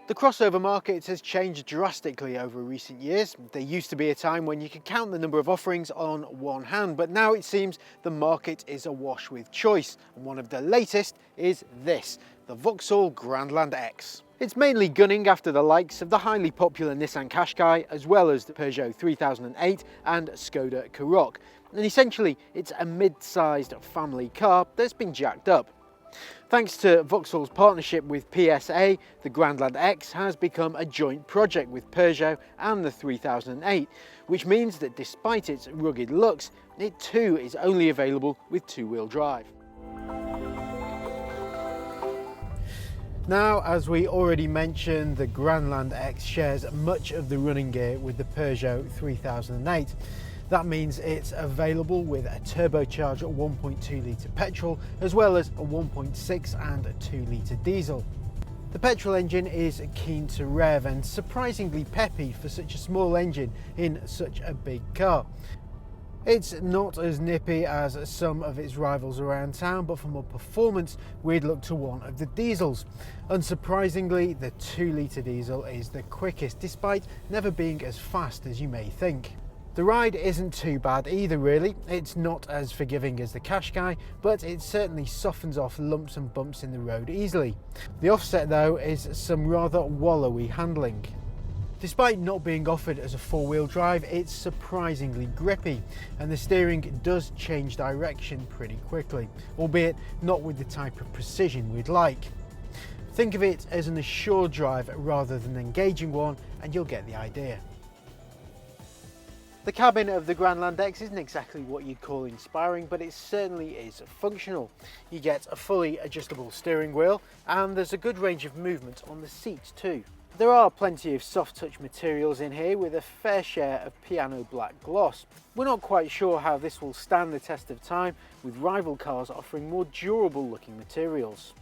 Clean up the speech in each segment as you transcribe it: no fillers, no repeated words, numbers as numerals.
The crossover market has changed drastically over recent years. There used to be a time when you could count the number of offerings on one hand, but now it seems the market is awash with choice. And one of the latest is this, the Vauxhall Grandland X. It's mainly gunning after the likes of the highly popular Nissan Qashqai, as well as the Peugeot 3008 and Skoda Karoq. And essentially, it's a mid-sized family car that's been jacked up. Thanks to Vauxhall's partnership with PSA, the Grandland X has become a joint project with Peugeot and the 3008, which means that despite its rugged looks, it too is only available with two-wheel drive. Now, as we already mentioned, the Grandland X shares much of the running gear with the Peugeot 3008. That means it's available with a turbocharged 1.2 litre petrol, as well as a 1.6 and a 2 litre diesel. The petrol engine is keen to rev and surprisingly peppy for such a small engine in such a big car. It's not as nippy as some of its rivals around town, but for more performance, we'd look to one of the diesels. Unsurprisingly, the 2 litre diesel is the quickest, despite never being as fast as you may think. The ride isn't too bad either really. It's not as forgiving as the Qashqai, but it certainly softens off lumps and bumps in the road easily. The offset though is some rather wallowy handling. Despite not being offered as a four-wheel drive, it's surprisingly grippy, and the steering does change direction pretty quickly, albeit not with the type of precision we'd like. Think of it as an assured drive rather than an engaging one, and you'll get the idea. The cabin of the Grandland X isn't exactly what you'd call inspiring, but it certainly is functional. You get a fully adjustable steering wheel, and there's a good range of movement on the seats too. There are plenty of soft touch materials in here with a fair share of piano black gloss. We're not quite sure how this will stand the test of time, with rival cars offering more durable looking materials.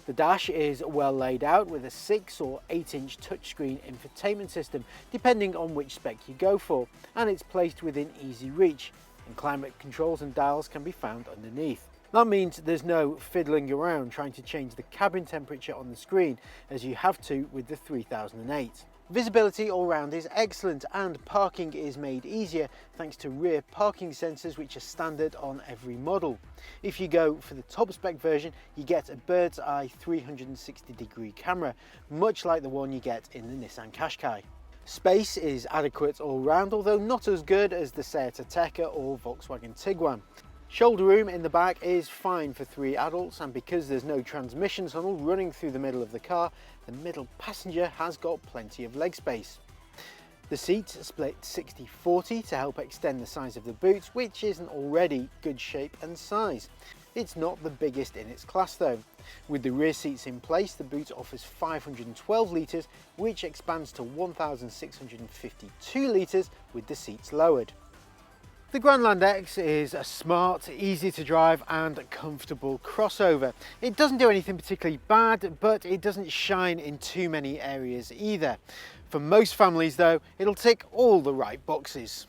The dash is well laid out with a 6 or 8-inch touchscreen infotainment system, depending on which spec you go for, and it's placed within easy reach, and climate controls and dials can be found underneath. That means there's no fiddling around trying to change the cabin temperature on the screen, as you have to with the 3008. Visibility all round is excellent, and parking is made easier thanks to rear parking sensors which are standard on every model. If you go for the top spec version, you get a bird's eye 360-degree camera, much like the one you get in the Nissan Qashqai. Space is adequate all round, although not as good as the Seat Ateca or Volkswagen Tiguan. Shoulder room in the back is fine for 3 adults, and because there's no transmission tunnel running through the middle of the car, the middle passenger has got plenty of leg space. The seats split 60-40 to help extend the size of the boot, which is an already good shape and size. It's not the biggest in its class though. With the rear seats in place, the boot offers 512 litres, which expands to 1,652 litres with the seats lowered. The Grandland X is a smart, easy to drive and comfortable crossover. It doesn't do anything particularly bad, but it doesn't shine in too many areas either. For most families though, it'll tick all the right boxes.